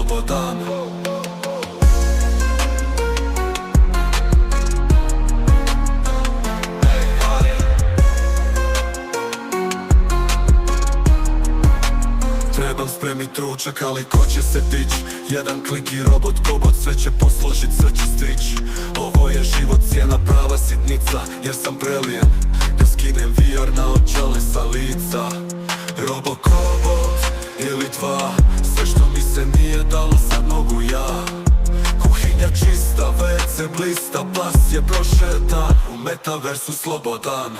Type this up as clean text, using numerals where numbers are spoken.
slobodan. Trebam spremit ručak, ali ko će se dić? Jedan klik i robot kobot sve će posložit, sve će stić. Ovo je život, cijena prava sitnica, jer sam prelijen da skinem VR na očale sa lica. Robokobot ili dva, sve što mi se nije dalo sad mogu ja. Kuhinja čista, WC blista, pas je prošetan, u metaversu slobodan.